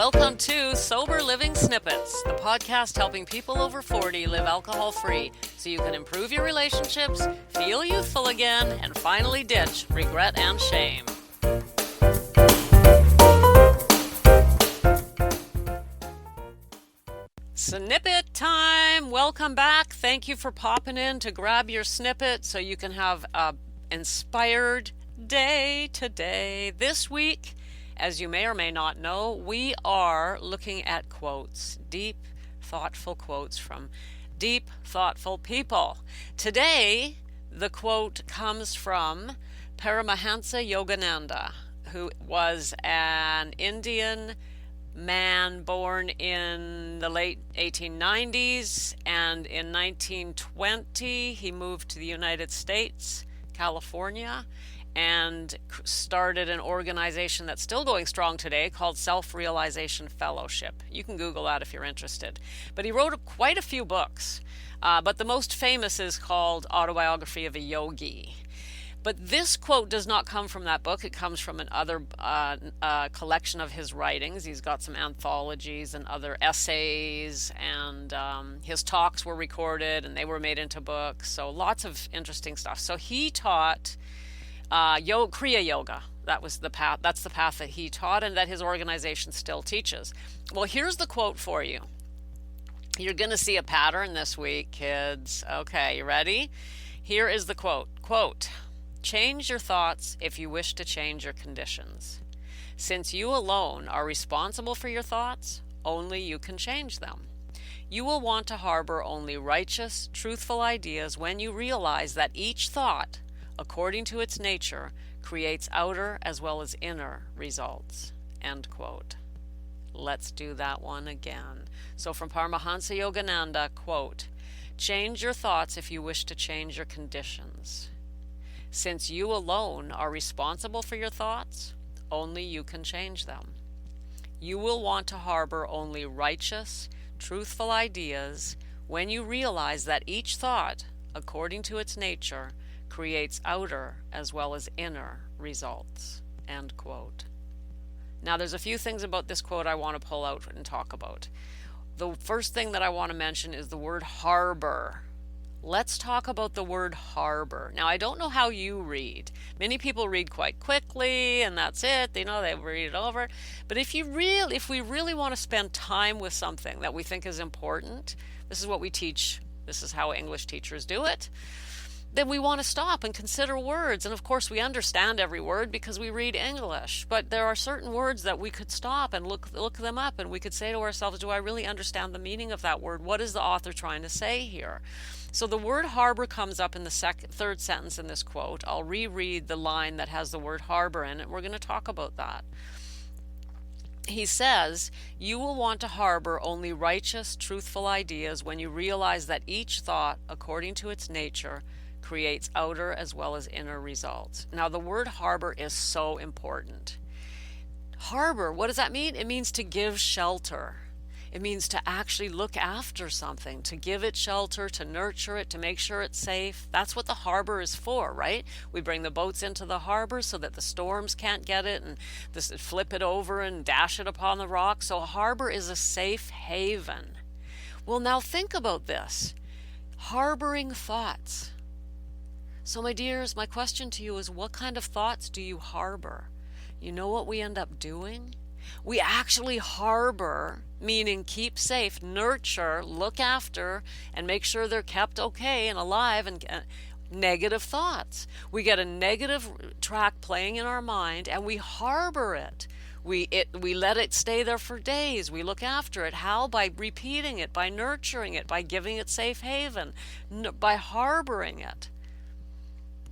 Welcome to Sober Living Snippets, the podcast helping people over 40 live alcohol-free so you can improve your relationships, feel youthful again, and finally ditch regret and shame. Snippet time! Welcome back. Thank you for popping in to grab your snippet so you can have an inspired day today. This week, as you may or may not know, we are looking at quotes, deep, thoughtful quotes from deep, thoughtful people. Today, the quote comes from Paramahansa Yogananda, who was an Indian man born in the late 1890s, and in 1920 he moved to the United States, California, and started an organization that's still going strong today called Self-Realization Fellowship. You can Google that if you're interested. But he wrote quite a few books, but the most famous is called Autobiography of a Yogi. But this quote does not come from that book. It comes from another collection of his writings. He's got some anthologies and other essays, and his talks were recorded and they were made into books. So lots of interesting stuff. So he taught Kriya Yoga. That was the path. That's the path that he taught and that his organization still teaches. Well, here's the quote for you. You're going to see a pattern this week, kids. Okay, you ready? Here is the quote. Quote, "Change your thoughts if you wish to change your conditions. Since you alone are responsible for your thoughts, only you can change them. You will want to harbor only righteous, truthful ideas when you realize that each thought, according to its nature, creates outer as well as inner results." End quote. Let's do that one again. So from Paramahansa Yogananda, quote, "Change your thoughts if you wish to change your conditions. Since you alone are responsible for your thoughts, only you can change them. You will want to harbor only righteous, truthful ideas when you realize that each thought, according to its nature, creates outer as well as inner results." End quote. Now, there's a few things about this quote I want to pull out and talk about. The first thing that I want to mention is the word harbor. Let's talk about the word harbor. Now, I don't know how you read. Many people read quite quickly and that's it. They read it over. But if we really want to spend time with something that we think is important, this is what we teach. This is how English teachers do it. Then we want to stop and consider words. And of course, we understand every word because we read English. But there are certain words that we could stop and look them up, and we could say to ourselves, do I really understand the meaning of that word? What is the author trying to say here? So the word harbor comes up in the third sentence in this quote. I'll reread the line that has the word harbor in it. We're going to talk about that. He says, "You will want to harbor only righteous, truthful ideas when you realize that each thought, according to its nature, creates outer as well as inner results." Now, the word harbor is so important. Harbor, what does that mean? It means to give shelter. It means to actually look after something, to give it shelter, to nurture it, to make sure it's safe. That's what the harbor is for, right? We bring the boats into the harbor so that the storms can't get it and flip it over and dash it upon the rocks. So a harbor is a safe haven. Well, now think about this. Harboring thoughts. So my dears, my question to you is, what kind of thoughts do you harbor? You know what we end up doing? We actually harbor, meaning keep safe, nurture, look after, and make sure they're kept okay and alive, and negative thoughts. We get a negative track playing in our mind and we harbor it. We let it stay there for days. We look after it. How? By repeating it, by nurturing it, by giving it safe haven, by harboring it.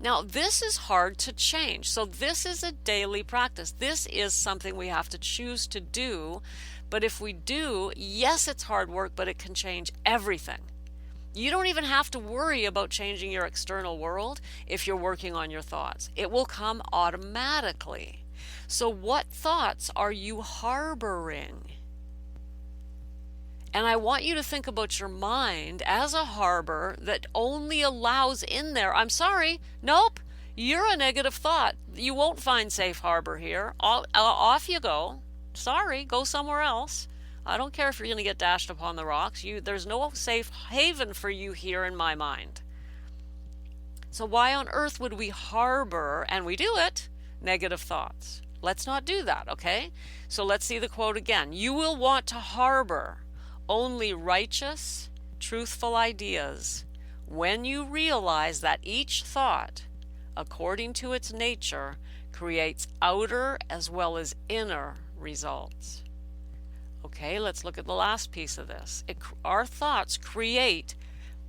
Now, this is hard to change. So this is a daily practice. This is something we have to choose to do. But if we do, yes, it's hard work, but it can change everything. You don't even have to worry about changing your external world if you're working on your thoughts. It will come automatically. So what thoughts are you harboring? And I want you to think about your mind as a harbor that only allows in there, I'm sorry, nope, you're a negative thought. You won't find safe harbor here. Off you go. Sorry, go somewhere else. I don't care if you're going to get dashed upon the rocks. There's no safe haven for you here in my mind. So why on earth would we harbor, and we do it, negative thoughts? Let's not do that, okay? So let's see the quote again. You will want to harbor only righteous, truthful ideas when you realize that each thought, according to its nature, creates outer as well as inner results. Okay, let's look at the last piece of this. Our thoughts create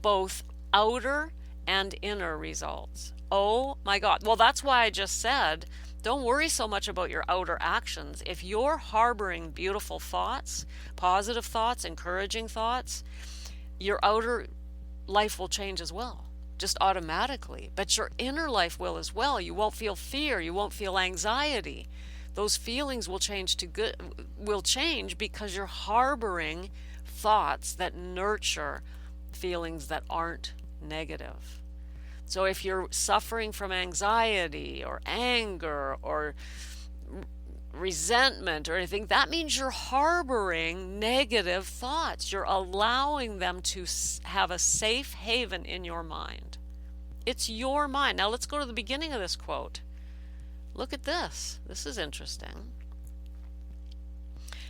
both outer and inner results. Oh my God. Well, that's why I just said, don't worry so much about your outer actions. If you're harboring beautiful thoughts, positive thoughts, encouraging thoughts, your outer life will change as well, just automatically. But your inner life will as well. You won't feel fear. You won't feel anxiety. Those feelings will change because you're harboring thoughts that nurture feelings that aren't negative. So if you're suffering from anxiety or anger or resentment or anything, that means you're harboring negative thoughts. You're allowing them to have a safe haven in your mind. It's your mind. Now let's go to the beginning of this quote. Look at this. This is interesting.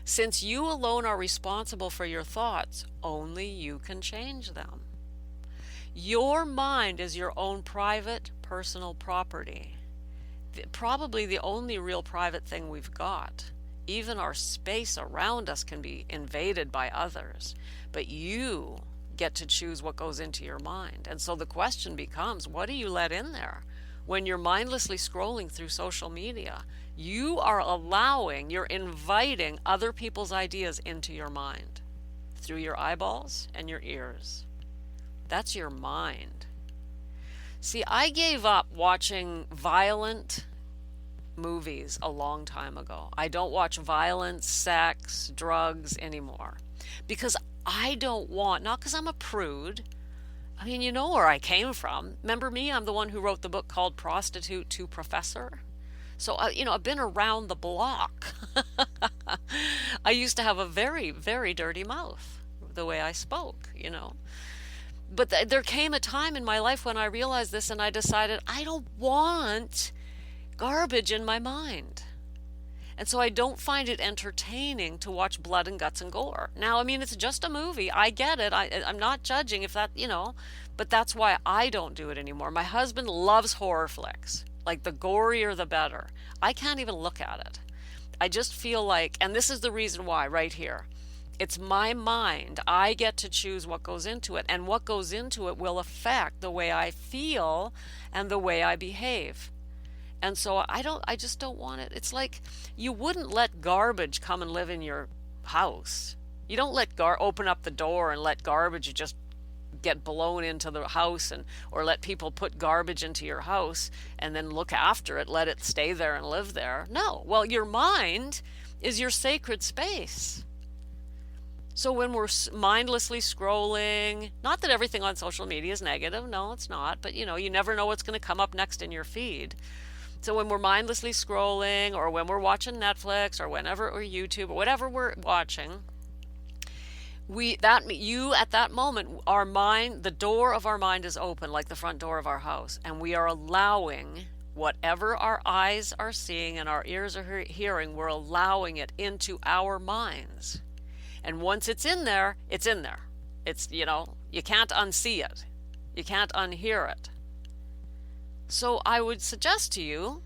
Since you alone are responsible for your thoughts, only you can change them. Your mind is your own private, personal property. Probably the only real private thing we've got. Even our space around us can be invaded by others. But you get to choose what goes into your mind. And so the question becomes, what do you let in there? When you're mindlessly scrolling through social media, you're inviting other people's ideas into your mind through your eyeballs and your ears. That's your mind. See, I gave up watching violent movies a long time ago. I don't watch violence, sex, drugs anymore because I don't want, not because I'm a prude. I mean, you know where I came from. Remember me? I'm the one who wrote the book called Prostitute to Professor. So, I've been around the block. I used to have a very, very dirty mouth, the way I spoke, But there came a time in my life when I realized this and I decided I don't want garbage in my mind. And so I don't find it entertaining to watch blood and guts and gore. Now, I mean, it's just a movie. I get it. I'm not judging if that, but that's why I don't do it anymore. My husband loves horror flicks. Like the gorier, the better. I can't even look at it. I just feel like, and this is the reason why right here. It's my mind. I get to choose what goes into it. And what goes into it will affect the way I feel and the way I behave. And so I just don't want it. It's like you wouldn't let garbage come and live in your house. You don't open up the door and let garbage just get blown into the house or let people put garbage into your house and then look after it, let it stay there and live there. No. Well, your mind is your sacred space. So when we're mindlessly scrolling, not that everything on social media is negative, no, it's not, but you never know what's going to come up next in your feed. So when we're mindlessly scrolling or when we're watching Netflix or or YouTube or whatever we're watching, at that moment, our mind, the door of our mind is open like the front door of our house, and we are allowing whatever our eyes are seeing and our ears are hearing, we're allowing it into our minds. And once it's in there, it's in there. It's, you can't unsee it. You can't unhear it. So I would suggest to you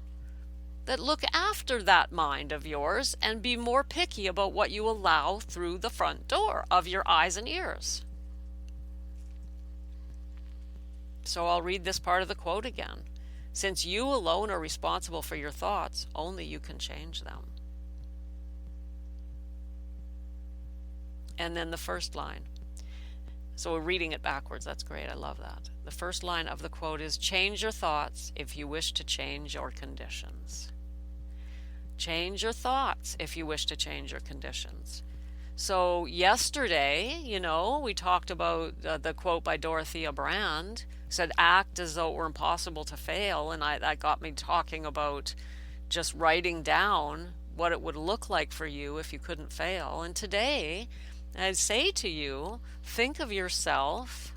that look after that mind of yours and be more picky about what you allow through the front door of your eyes and ears. So I'll read this part of the quote again. Since you alone are responsible for your thoughts, only you can change them. And then the first line. So we're reading it backwards. That's great. I love that. The first line of the quote is, change your thoughts if you wish to change your conditions. Change your thoughts if you wish to change your conditions. So yesterday, we talked about the quote by Dorothea Brand, said, act as though it were impossible to fail. And that got me talking about just writing down what it would look like for you if you couldn't fail. And today, I'd say to you, think of yourself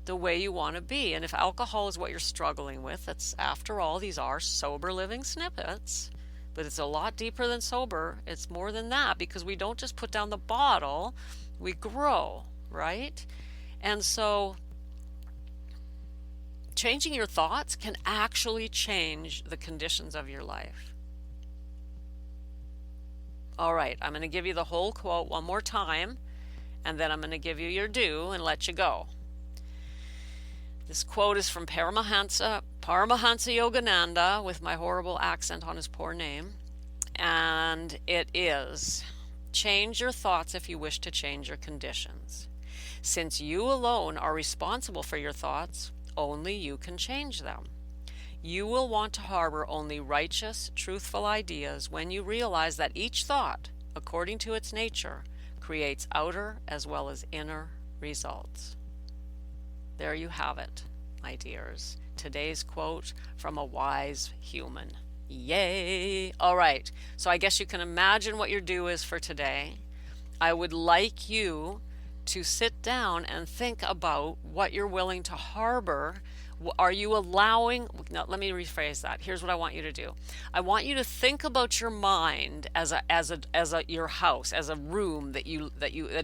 the way you want to be. And if alcohol is what you're struggling with, that's, after all, these are sober living snippets, but it's a lot deeper than sober. It's more than that, because we don't just put down the bottle, we grow, right? And so changing your thoughts can actually change the conditions of your life. All right, I'm going to give you the whole quote one more time, and then I'm going to give you your due and let you go. This quote is from Paramahansa Yogananda, with my horrible accent on his poor name. And it is, change your thoughts if you wish to change your conditions. Since you alone are responsible for your thoughts, only you can change them. You will want to harbor only righteous, truthful ideas when you realize that each thought, according to its nature, creates outer as well as inner results. There you have it, my dears. Today's quote from a wise human. Yay! All right, so I guess you can imagine what your due is for today. I would like you to sit down and think about what you're willing to harbor. Are you allowing, no, let me rephrase that. Here's what I want you to do. I want you to think about your mind as your house, as a room that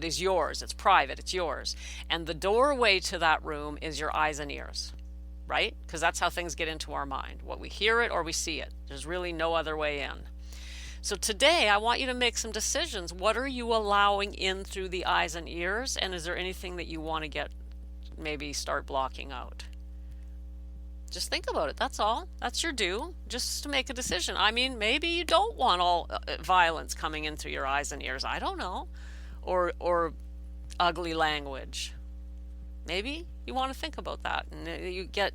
is yours. It's private, it's yours. And the doorway to that room is your eyes and ears, right? Because that's how things get into our mind. What we hear it or we see it. There's really no other way in. So today I want you to make some decisions. What are you allowing in through the eyes and ears? And is there anything that you want to maybe start blocking out? Just think about it. That's all. That's your due, just to make a decision. I mean, maybe you don't want all violence coming in through your eyes and ears. I don't know. Or ugly language. Maybe you want to think about that, and you get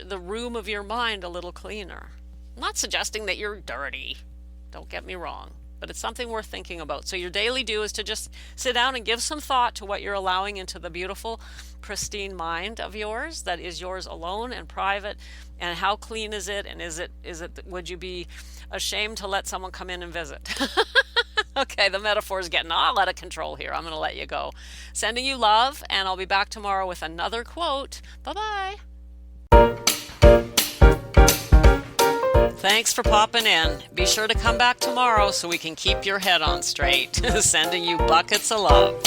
the room of your mind a little cleaner. I'm not suggesting that you're dirty. Don't get me wrong. But it's something worth thinking about. So your daily due is to just sit down and give some thought to what you're allowing into the beautiful, pristine mind of yours that is yours alone and private. And how clean is it? And would you be ashamed to let someone come in and visit? Okay, the metaphor is getting all out of control here. I'm going to let you go. Sending you love, and I'll be back tomorrow with another quote. Bye-bye. Thanks for popping in. Be sure to come back tomorrow so we can keep your head on straight. Sending you buckets of love.